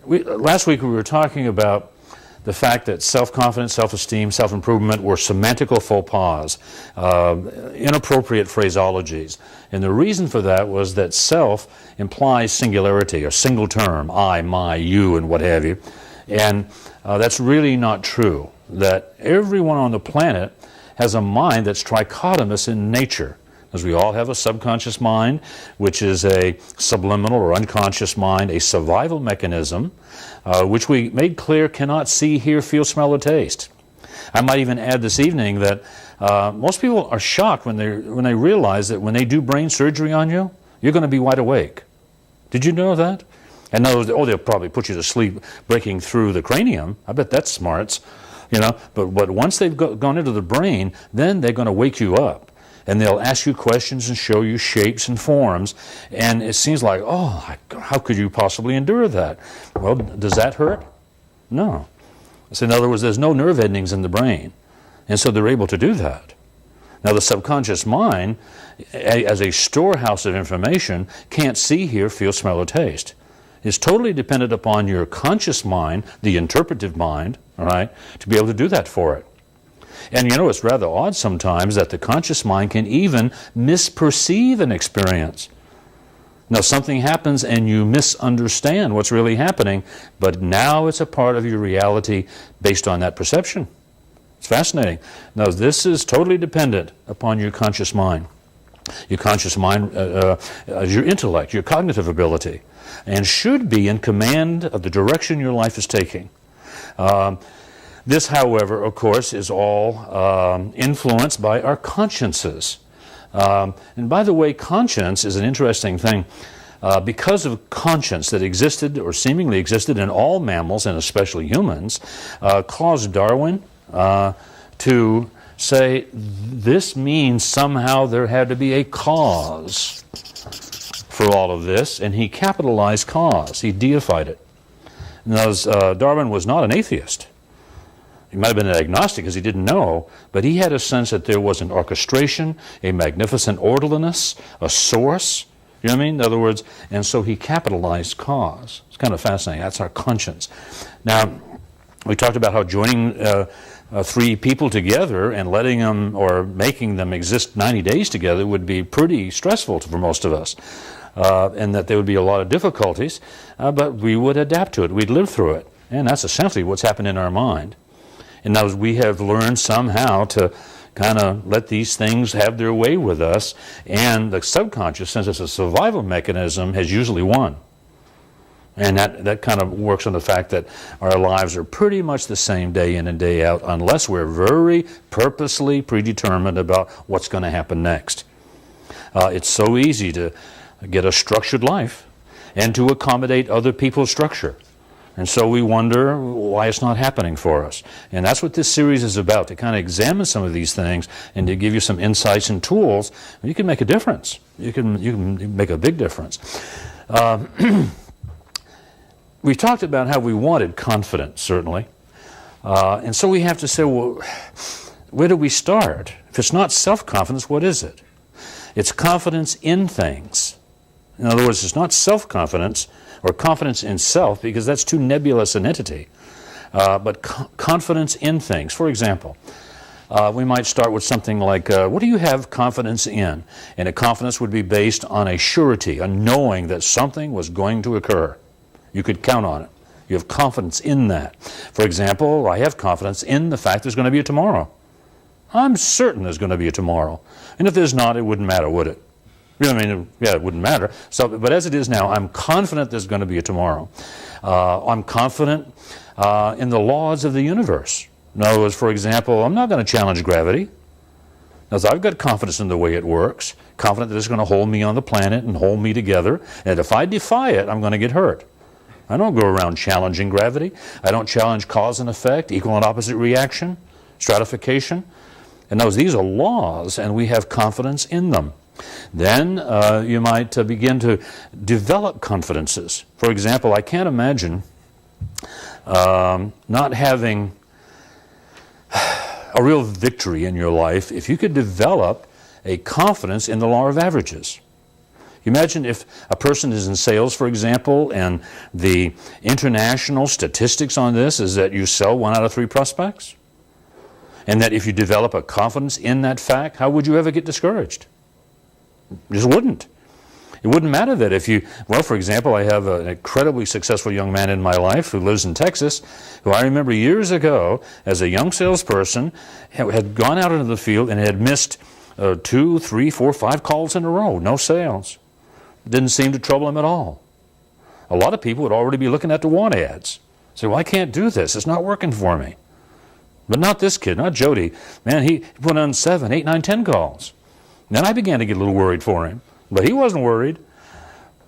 Last week we were talking about the fact that self-confidence, self-esteem, self-improvement were semantical faux pas, inappropriate phraseologies. And the reason for that was that self implies singularity, a single term, I, my, you, and what have you. And that's really not true. That everyone on the planet has a mind that's trichotomous in nature. As we all have a subconscious mind, which is a subliminal or unconscious mind, a survival mechanism, which we made clear cannot see, hear, feel, smell, or taste. I might even add this evening that most people are shocked when they realize that when they do brain surgery on you, you're going to be wide awake. Did you know that? And they'll probably put you to sleep breaking through the cranium. I bet that's smarts, you know. But once they've gone into the brain, then they're going to wake you up. And they'll ask you questions and show you shapes and forms. And it seems like, oh, how could you possibly endure that? Well, does that hurt? No. So in other words, there's no nerve endings in the brain. And so they're able to do that. Now, the subconscious mind, as a storehouse of information, can't see, hear, feel, smell, or taste. It's totally dependent upon your conscious mind, the interpretive mind, all right, to be able to do that for it. And you know, it's rather odd sometimes that the conscious mind can even misperceive an experience. Now, something happens and you misunderstand what's really happening, but now it's a part of your reality based on that perception. It's fascinating. Now, this is totally dependent upon your conscious mind. Your conscious mind is your intellect, your cognitive ability, and should be in command of the direction your life is taking. This, however, of course, is all influenced by our consciences. And by the way, conscience is an interesting thing. Because of conscience that existed or seemingly existed in all mammals, and especially humans, caused Darwin to say this means somehow there had to be a cause for all of this, and he capitalized cause. He deified it. Now, Darwin was not an atheist. He might have been an agnostic because he didn't know, but he had a sense that there was an orchestration, a magnificent orderliness, a source, you know what I mean? In other words, and so he capitalized cause. It's kind of fascinating. That's our conscience. Now, we talked about how joining three people together and letting them or making them exist 90 days together would be pretty stressful for most of us, and that there would be a lot of difficulties, but we would adapt to it. We'd live through it. And that's essentially what's happened in our mind. And now we have learned somehow to kind of let these things have their way with us, and the subconscious, since it's a survival mechanism, has usually won. And that kind of works on the fact that our lives are pretty much the same day in and day out, unless we're very purposely predetermined about what's going to happen next. It's so easy to get a structured life and to accommodate other people's structure. And so we wonder why it's not happening for us. And that's what this series is about, to kind of examine some of these things and to give you some insights and tools. And you can make a difference. You can make a big difference. We've talked about how we wanted confidence, certainly. And so we have to say, well, where do we start? If it's not self-confidence, what is it? It's confidence in things. In other words, it's not self-confidence or confidence in self, because that's too nebulous an entity, but confidence in things. For example, we might start with something like, what do you have confidence in? And a confidence would be based on a surety, a knowing that something was going to occur. You could count on it. You have confidence in that. For example, I have confidence in the fact there's going to be a tomorrow. I'm certain there's going to be a tomorrow. And if there's not, it wouldn't matter, would it? You know what I mean? Yeah, it wouldn't matter. So, but as it is now, I'm confident there's going to be a tomorrow. I'm confident in the laws of the universe. In other words, for example, I'm not going to challenge gravity. Now, I've got confidence in the way it works, confident that it's going to hold me on the planet and hold me together. And if I defy it, I'm going to get hurt. I don't go around challenging gravity. I don't challenge cause and effect, equal and opposite reaction, stratification. And these are laws, and we have confidence in them. Then you might begin to develop confidences. For example, I can't imagine not having a real victory in your life if you could develop a confidence in the law of averages. You imagine if a person is in sales, for example, and the international statistics on this is that you sell 1 out of 3 prospects? And that if you develop a confidence in that fact, how would you ever get discouraged? You just wouldn't. It wouldn't matter that if you, well, for example, I have an incredibly successful young man in my life who lives in Texas, who I remember years ago, as a young salesperson, had gone out into the field and had missed 2, 3, 4, 5 calls in a row, no sales. Didn't seem to trouble him at all. A lot of people would already be looking at the want ads. Say, well, I can't do this. It's not working for me. But not this kid, not Jody. Man, he put on 7, 8, 9, 10 calls. Then I began to get a little worried for him. But he wasn't worried.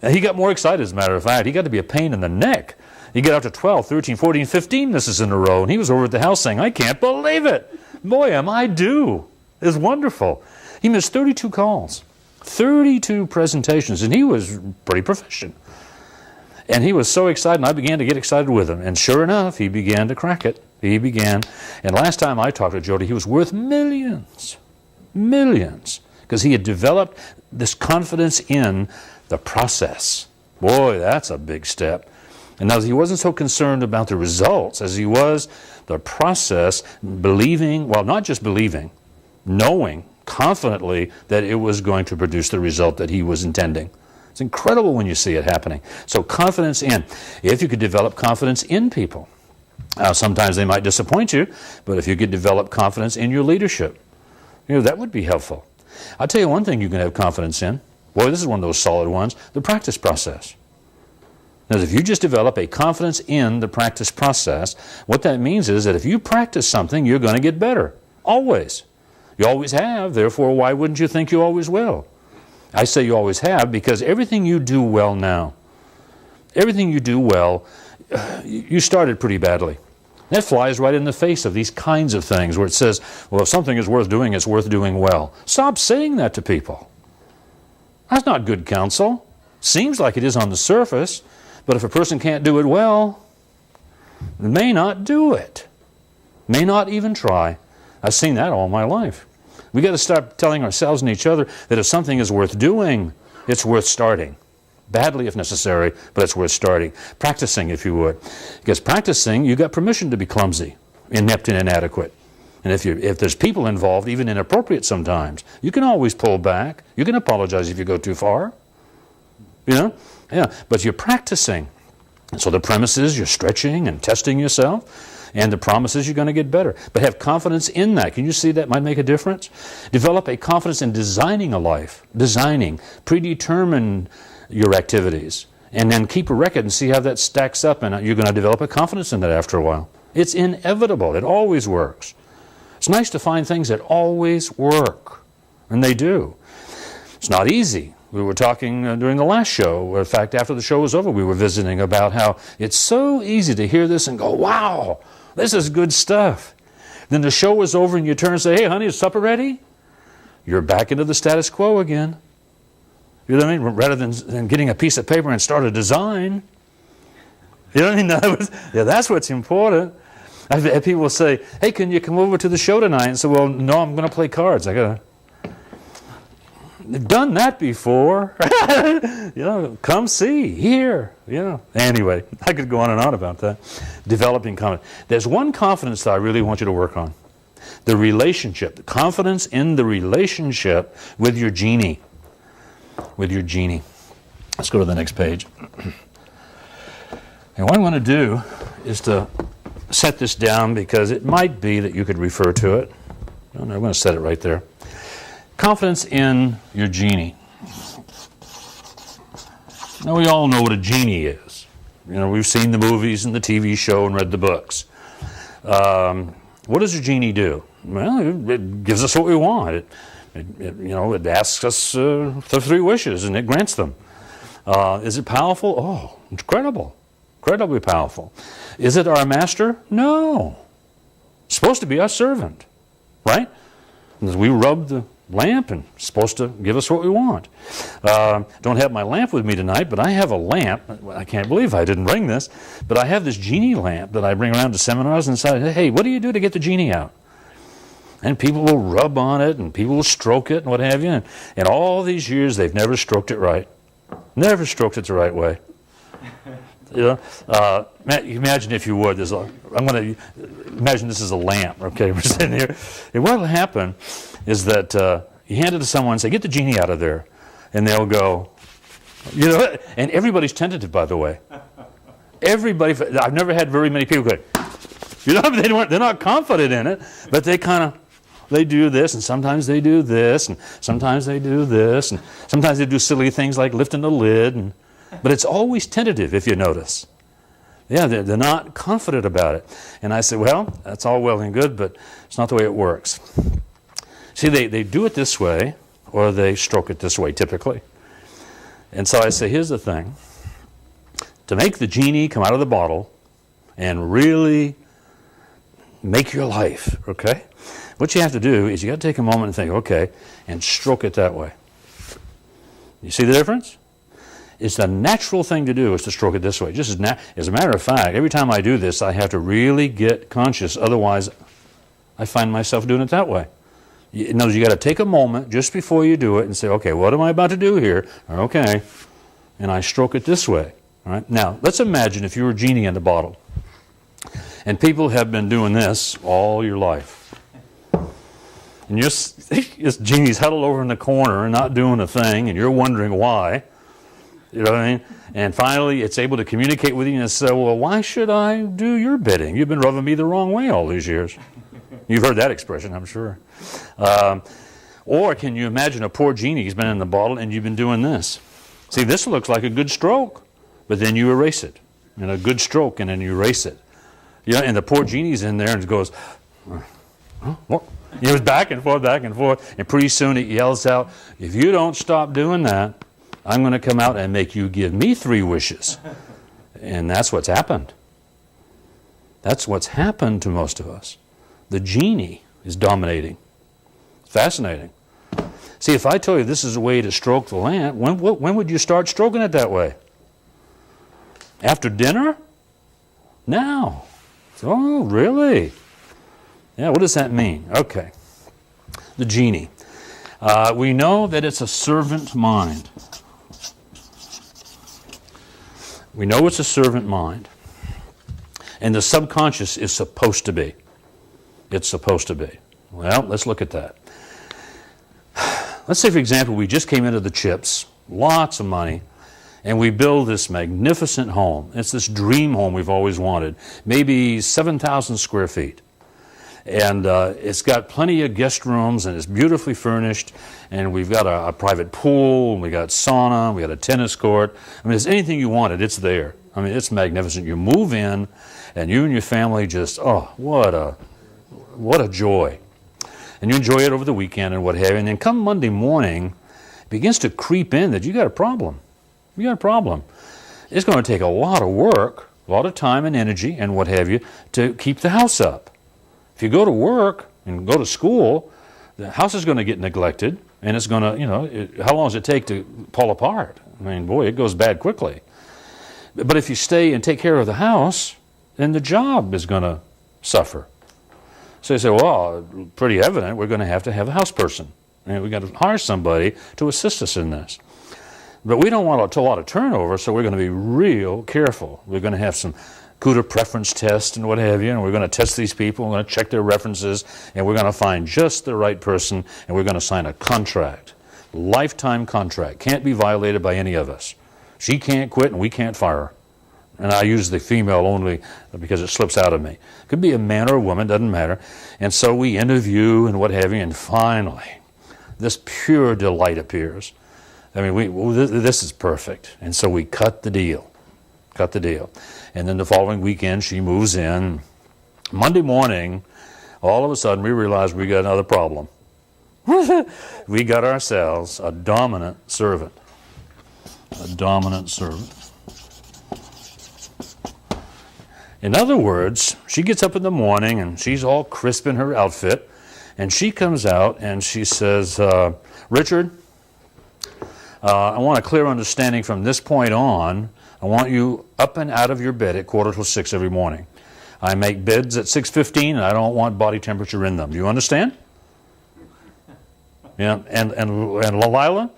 He got more excited, as a matter of fact. He got to be a pain in the neck. He got up to 12, 13, 14, 15 misses in a row, and he was over at the house saying, I can't believe it. Boy, am I due. It's wonderful. He missed 32 calls, 32 presentations, and he was pretty proficient. And he was so excited, and I began to get excited with him. And sure enough, he began to crack it. He began. And last time I talked to Jody, he was worth millions, millions, because he had developed this confidence in the process. Boy, that's a big step. And now he wasn't so concerned about the results as he was the process, believing, well, not just believing, knowing confidently that it was going to produce the result that he was intending. It's incredible when you see it happening. So confidence in. If you could develop confidence in people, sometimes they might disappoint you, but if you could develop confidence in your leadership, that would be helpful. I'll tell you one thing you can have confidence in. Boy, this is one of those solid ones, the practice process. Now, if you just develop a confidence in the practice process, what that means is that if you practice something, you're going to get better. Always. You always have, therefore, why wouldn't you think you always will? I say you always have because everything you do well now, everything you do well, you started pretty badly. That flies right in the face of these kinds of things where it says, well, if something is worth doing, it's worth doing well. Stop saying that to people. That's not good counsel. Seems like it is on the surface, but if a person can't do it well, they may not do it. May not even try. I've seen that all my life. We've got to start telling ourselves and each other that if something is worth doing, it's worth starting. Badly if necessary, but it's worth starting. Practicing, if you would. Because practicing, you got permission to be clumsy, inept, and inadequate. And if there's people involved, even inappropriate sometimes, you can always pull back. You can apologize if you go too far. Yeah, but you're practicing. And so the premise is you're stretching and testing yourself. And the promise is you're going to get better. But have confidence in that. Can you see that might make a difference? Develop a confidence in designing a life. Designing. Predetermine your activities. And then keep a record and see how that stacks up. And you're going to develop a confidence in that after a while. It's inevitable. It always works. It's nice to find things that always work. And they do. It's not easy. We were talking during the last show. In fact, after the show was over, we were visiting about how it's so easy to hear this and go, wow, this is good stuff. Then the show was over and you turn and say, hey, honey, is supper ready? You're back into the status quo again. You know what I mean? Rather than getting a piece of paper and start a design. You know what I mean? Yeah, that's what's important. I've had people say, hey, can you come over to the show tonight? And say, well, no, I'm going to play cards. They've done that before. Come see, here. Anyway, I could go on and on about that. Developing confidence. There's one confidence that I really want you to work on. The relationship. The confidence in the relationship with your genie. With your genie. Let's go to the next page. And what I want to do is to set this down because it might be that you could refer to it. I'm going to set it right there. Confidence in your genie. Now, we all know what a genie is. We've seen the movies and the TV show and read the books. What does a genie do? Well, it gives us what we want. It asks us for 3 wishes and it grants them. Is it powerful? Oh, incredible. Incredibly powerful. Is it our master? No. It's supposed to be our servant, right? As we rub the lamp and it's supposed to give us what we want. Don't have my lamp with me tonight, but I have a lamp. I can't believe I didn't bring this, but I have this genie lamp that I bring around to seminars and say, hey, what do you do to get the genie out? And people will rub on it and people will stroke it and what have you. And all these years they've never stroked it right. Never stroked it the right way. You know, imagine if you would. I'm going to imagine this is a lamp. Okay, we're sitting here, and what will happen is that you hand it to someone and say, "Get the genie out of there," and they'll go, you know, and everybody's tentative, by the way. Everybody. I've never had very many people go, you know, they're not confident in it, but they do this, and sometimes they do this, and sometimes they do this, and sometimes they do silly things like lifting the lid, but it's always tentative, if you notice. Yeah, they're not confident about it. And I said, well, that's all well and good, but it's not the way it works. See, they do it this way, or they stroke it this way, typically. And so I say, here's the thing. To make the genie come out of the bottle and really make your life, okay? What you have to do is you got to take a moment and think, okay, and stroke it that way. You see the difference? It's the natural thing to do is to stroke it this way. Just as a matter of fact, every time I do this, I have to really get conscious. Otherwise, I find myself doing it that way. In other words, you got to take a moment just before you do it and say, okay, what am I about to do here? Okay, and I stroke it this way. All right. Now, let's imagine if you were a genie in the bottle, and people have been doing this all your life. And this genie's huddled over in the corner and not doing a thing, and you're wondering why. You know what I mean? And finally, it's able to communicate with you and say, well, why should I do your bidding? You've been rubbing me the wrong way all these years. You've heard that expression, I'm sure. Or can you imagine a poor genie who's been in the bottle and you've been doing this? See, this looks like a good stroke, but then you erase it. And a good stroke, and then you erase it. Yeah, and the poor genie's in there and goes, what? He was back and forth, and pretty soon it yells out, if you don't stop doing that, I'm going to come out and make you give me 3 wishes. And that's what's happened. That's what's happened to most of us. The genie is dominating. It's fascinating. See, if I tell you this is a way to stroke the lamp, when would you start stroking it that way? After dinner? Now. Oh, really? Yeah, what does that mean? Okay. The genie. We know that it's a servant mind. We know it's a servant mind. And the subconscious is supposed to be. It's supposed to be. Well, let's look at that. Let's say, for example, we just came into the chips, lots of money, and we build this magnificent home. It's this dream home we've always wanted, maybe 7,000 square feet. And it's got plenty of guest rooms, and it's beautifully furnished, and we've got a private pool, and we got sauna, we got a tennis court. I mean, it's anything you wanted, it's there. I mean, it's magnificent. You move in, and you and your family just, oh, what a joy. And you enjoy it over the weekend and what have you. And then come Monday morning, it begins to creep in that you got a problem. You got a problem. It's going to take a lot of work, a lot of time and energy and what have you to keep the house up. If you go to work and go to school, the house is going to get neglected, and it's going to, you know, how long does it take to fall apart? I mean, boy, it goes bad quickly. But if you stay and take care of the house, then the job is going to suffer. So you say, well, pretty evident we're going to have a house person. And we've got to hire somebody to assist us in this. But we don't want a lot of turnover, so we're going to be real careful. We're going to have some CUDA preference test and what have you, and we're going to test these people, we're going to check their references, and we're going to find just the right person, and we're going to sign a contract. Lifetime contract. Can't be violated by any of us. She can't quit, and we can't fire her. And I use the female only because it slips out of me. It could be a man or a woman, doesn't matter. And so we interview and what have you, and finally, this pure delight appears. I mean, this is perfect. And so we cut the deal. Cut the deal. And then the following weekend, she moves in. Monday morning, all of a sudden, we realize we got another problem. We got ourselves a dominant servant. A dominant servant. In other words, she gets up in the morning and she's all crisp in her outfit, and she comes out and she says, Richard, I want a clear understanding from this point on. I want you up and out of your bed at 5:45 every morning. I make beds at 6:15 and I don't want body temperature in them. Do you understand? Yeah, and Lila,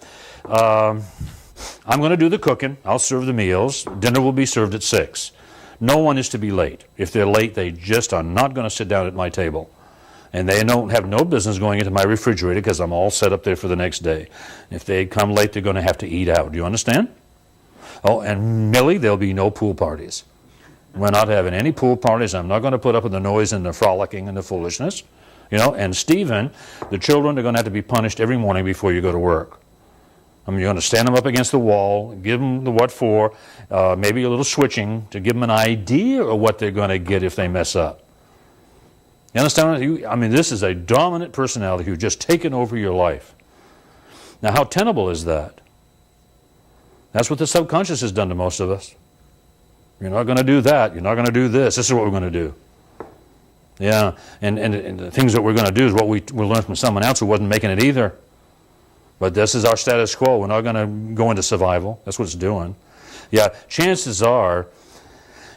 I'm going to do the cooking. I'll serve the meals. Dinner will be served at 6. No one is to be late. If they're late, they just are not going to sit down at my table. And they don't have no business going into my refrigerator because I'm all set up there for the next day. If they come late, they're going to have to eat out. Do you understand? Oh, and Millie, there'll be no pool parties. We're not having any pool parties. I'm not going to put up with the noise and the frolicking and the foolishness. And Stephen, the children are going to have to be punished every morning before you go to work. I mean, you're going to stand them up against the wall, give them the what for, maybe a little switching to give them an idea of what they're going to get if they mess up. You understand? I mean, this is a dominant personality who's just taken over your life. Now, how tenable is that? That's what the subconscious has done to most of us. You're not going to do that. You're not going to do this. This is what we're going to do. Yeah, and the things that we're going to do is what we learned from someone else who wasn't making it either. But this is our status quo. We're not going to go into survival. That's what it's doing. Yeah, chances are,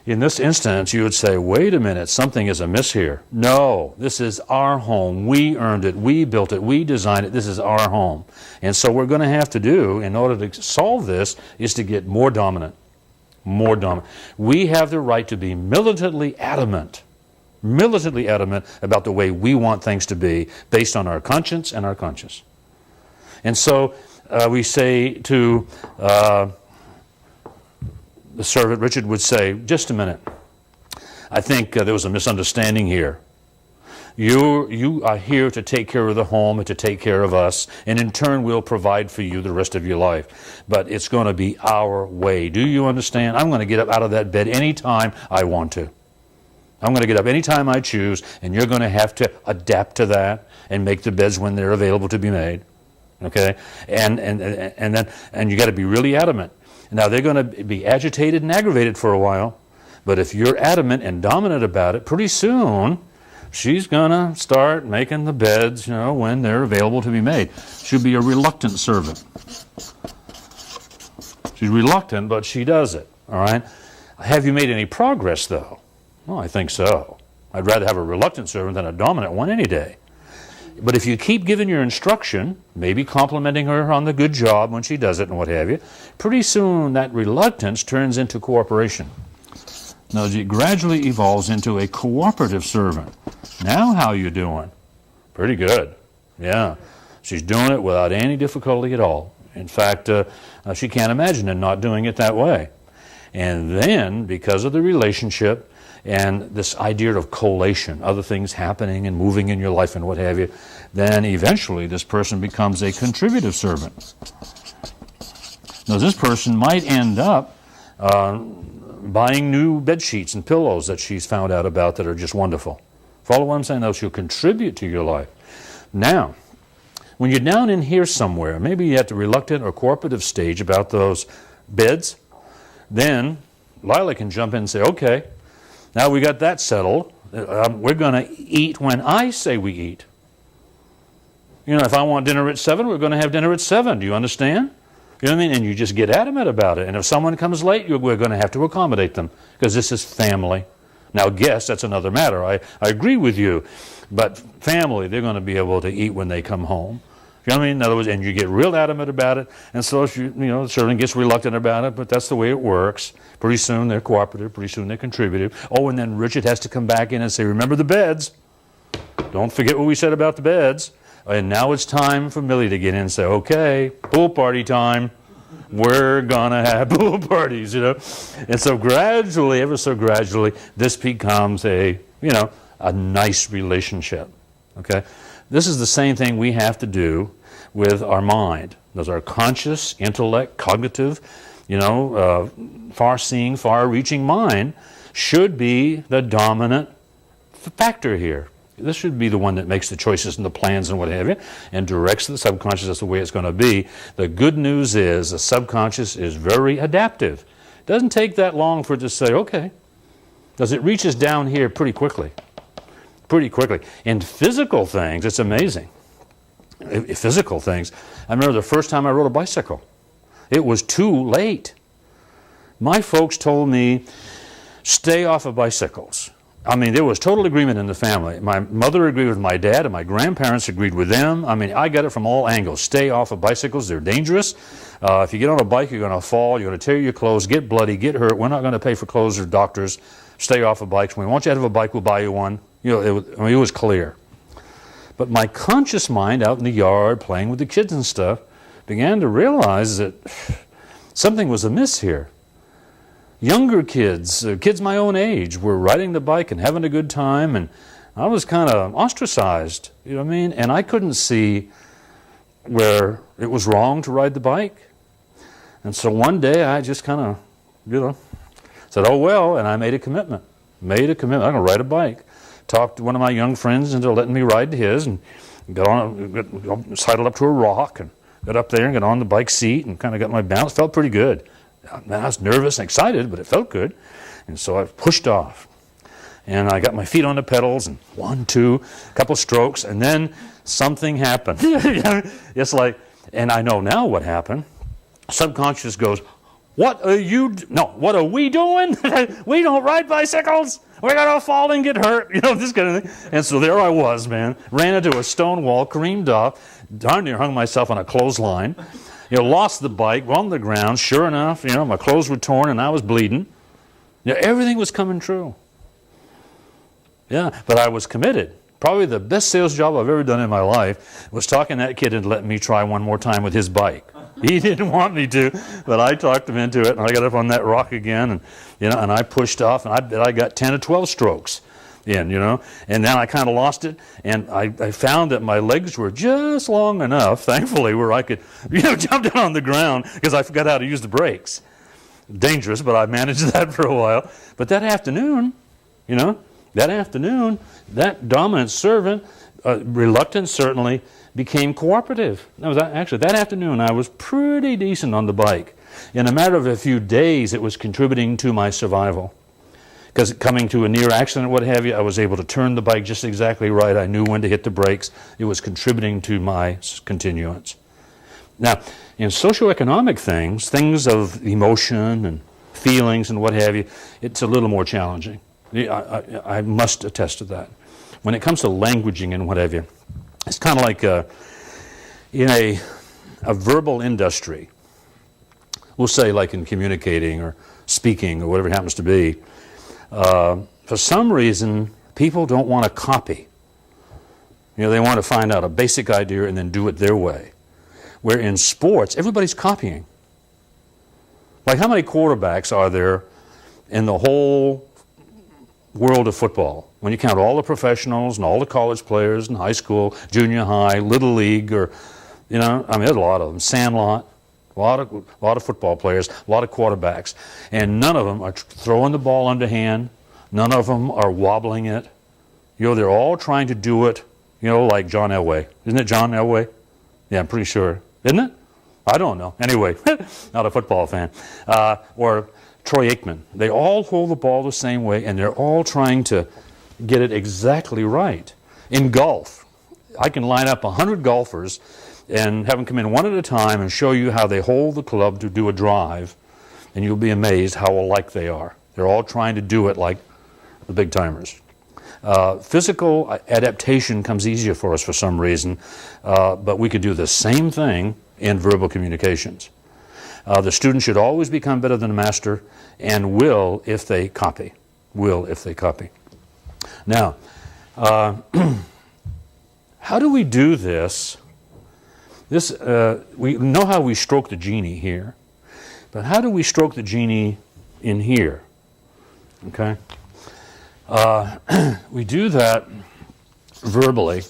in this instance, you would say, wait a minute, something is amiss here. No, this is our home. We earned it. We built it. We designed it. This is our home. And so what we're going to have to do in order to solve this is to get more dominant. More dominant. We have the right to be militantly adamant about the way we want things to be based on our conscience and our conscience. And so we say to the servant, Richard would say, just a minute. I think there was a misunderstanding here. You are here to take care of the home and to take care of us, and in turn we'll provide for you the rest of your life. But it's going to be our way. Do you understand? I'm going to get up out of that bed anytime I want to. I'm going to get up anytime I choose, and you're going to have to adapt to that and make the beds when they're available to be made. Okay? And you got to be really adamant. Now, they're going to be agitated and aggravated for a while, but if you're adamant and dominant about it, pretty soon she's going to start making the beds, when they're available to be made. She'll be a reluctant servant. She's reluctant, but she does it, all right? Have you made any progress, though? Well, I think so. I'd rather have a reluctant servant than a dominant one any day. But if you keep giving your instruction, maybe complimenting her on the good job when she does it and what have you, pretty soon that reluctance turns into cooperation. Now, it gradually evolves into a cooperative servant. Now how you doing? Pretty good. Yeah. She's doing it without any difficulty at all. In fact, she can't imagine it not doing it that way. And then, because of the relationship and this idea of collation, other things happening and moving in your life and what have you, then eventually this person becomes a contributive servant. Now, this person might end up buying new bed sheets and pillows that she's found out about that are just wonderful. Follow what I'm saying? Though she'll contribute to your life. Now, when you're down in here somewhere, maybe you're at the reluctant or cooperative stage about those beds, then Lila can jump in and say, okay, now we got that settled. We're going to eat when I say we eat. If I want dinner at 7, we're going to have dinner at 7. Do you understand? You know what I mean? And you just get adamant about it. And if someone comes late, we're going to have to accommodate them because this is family. Now, guests, that's another matter. I agree with you. But family, they're going to be able to eat when they come home. You know what I mean? In other words, and you get real adamant about it, and so the servant gets reluctant about it, but that's the way it works. Pretty soon they're cooperative, pretty soon they're contributive. Oh, and then Richard has to come back in and say, remember the beds. Don't forget what we said about the beds. And now it's time for Millie to get in and say, okay, pool party time. We're going to have pool parties, And so gradually, ever so gradually, this becomes a nice relationship, okay? This is the same thing we have to do with our mind. Those are conscious, intellect, cognitive, far-seeing, far-reaching mind should be the dominant factor here. This should be the one that makes the choices and the plans and what have you, and directs the subconscious as the way it's going to be. The good news is the subconscious is very adaptive. It doesn't take that long for it to say, okay, because it reaches down here pretty quickly. In physical things, it's amazing. Physical things. I remember the first time I rode a bicycle. It was too late. My folks told me, stay off of bicycles. I mean, there was total agreement in the family. My mother agreed with my dad, and my grandparents agreed with them. I mean, I got it from all angles. Stay off of bicycles. They're dangerous. If you get on a bike, you're going to fall, you're going to tear your clothes, get bloody, get hurt. We're not going to pay for clothes or doctors. Stay off of bikes. When we want you to have a bike, we'll buy you one. You know, it was clear. But my conscious mind out in the yard, playing with the kids and stuff, began to realize that something was amiss here. Younger kids, kids my own age, were riding the bike and having a good time, and I was kind of ostracized, you know what I mean? And I couldn't see where it was wrong to ride the bike. And so one day I just kind of, said, oh well, and I made a commitment. I'm going to ride a bike. Talked to one of my young friends into letting me ride his, and sidled up to a rock and got up there and got on the bike seat and kind of got my balance. Felt pretty good. Man, I was nervous and excited, but it felt good. And so I pushed off. And I got my feet on the pedals, and 1, 2, a couple strokes, and then something happened. It's like, and I know now what happened. Subconscious goes, what are we doing? We don't ride bicycles. We're going to fall and get hurt. You know, this kind of thing. And so there I was, man. Ran into a stone wall, creamed off, darn near hung myself on a clothesline. Lost the bike on the ground. Sure enough, my clothes were torn and I was bleeding. Everything was coming true. Yeah, but I was committed. Probably the best sales job I've ever done in my life was talking that kid into letting me try one more time with his bike. He didn't want me to, but I talked him into it, and I got up on that rock again, and and I pushed off, and I bet I got 10 or 12 strokes in, and then I kind of lost it, and I found that my legs were just long enough, thankfully, where I could, jump down on the ground because I forgot how to use the brakes. Dangerous, but I managed that for a while. But that afternoon, that dominant servant, reluctant certainly, became cooperative. That afternoon I was pretty decent on the bike. In a matter of a few days, it was contributing to my survival. Because coming to a near accident, what have you, I was able to turn the bike just exactly right. I knew when to hit the brakes. It was contributing to my continuance. Now, in socioeconomic things of emotion and feelings and what have you, it's a little more challenging. I must attest to that. When it comes to languaging and what have you, it's kind of like in a verbal industry. We'll say like in communicating or speaking or whatever it happens to be. For some reason, people don't want to copy. They want to find out a basic idea and then do it their way. Where in sports, everybody's copying. Like how many quarterbacks are there in the whole world of football? When you count all the professionals and all the college players in high school, junior high, little league, or, there's a lot of them. Sandlot, a lot of football players, a lot of quarterbacks. And none of them are throwing the ball underhand. None of them are wobbling it. They're all trying to do it, like John Elway. Isn't it John Elway? Yeah, I'm pretty sure. Isn't it? I don't know. Anyway, not a football fan. Or Troy Aikman. They all hold the ball the same way, and they're all trying to get it exactly right. In golf, I can line up 100 golfers and have them come in one at a time and show you how they hold the club to do a drive, and you'll be amazed how alike they are. They're all trying to do it like the big timers. Physical adaptation comes easier for us for some reason, but we could do the same thing in verbal communications. The student should always become better than the master, and will if they copy. Now, how do we do this? We know how we stroke the genie here, but how do we stroke the genie in here? Okay? We do that verbally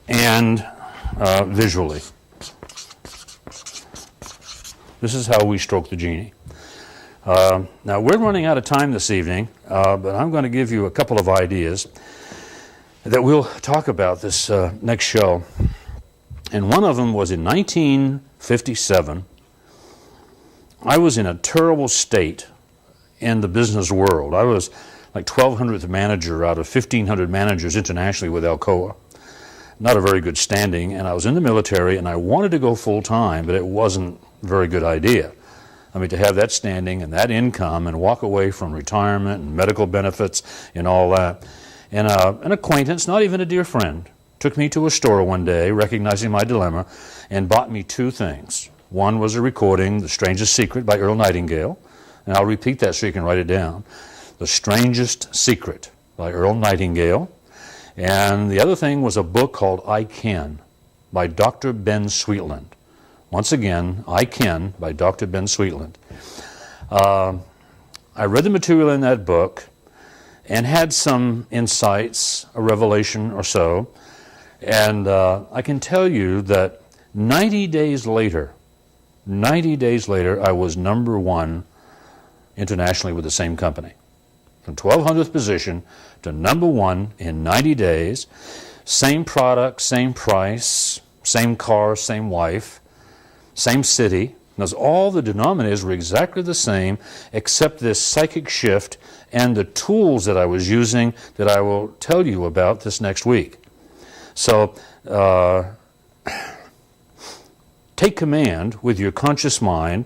and visually. This is how we stroke the genie. Now, we're running out of time this evening, but I'm going to give you a couple of ideas that we'll talk about this next show. And one of them was in 1957. I was in a terrible state in the business world. I was like 1,200th manager out of 1,500 managers internationally with Alcoa. Not a very good standing, and I was in the military, and I wanted to go full-time, but it wasn't a very good idea. I mean, to have that standing and that income and walk away from retirement and medical benefits and all that. And an acquaintance, not even a dear friend, took me to a store one day, recognizing my dilemma, and bought me two things. One was a recording, The Strangest Secret by Earl Nightingale, and I'll repeat that so you can write it down. The Strangest Secret by Earl Nightingale. And the other thing was a book called I Can by Dr. Ben Sweetland. Once again, I Can by Dr. Ben Sweetland. I read the material in that book and had some insights, a revelation or so, and I can tell you that 90 days later, I was #1 internationally with the same company. From 1200th position to #1 in 90 days. Same product, same price, same car, same wife, same city. Because all the denominators were exactly the same, except this psychic shift and the tools that I was using that I will tell you about this next week. So take command with your conscious mind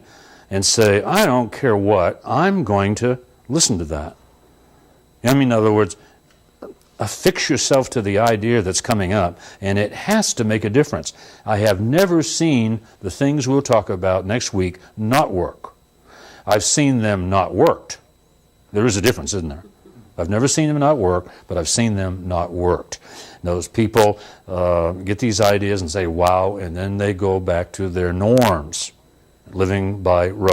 and say, I don't care what, I'm going to listen to that. I mean, in other words, affix yourself to the idea that's coming up, and it has to make a difference. I have never seen the things we'll talk about next week not work. I've seen them not worked. There is a difference, isn't there? I've never seen them not work, but I've seen them not worked. Those people get these ideas and say, wow, and then they go back to their norms, living by rote.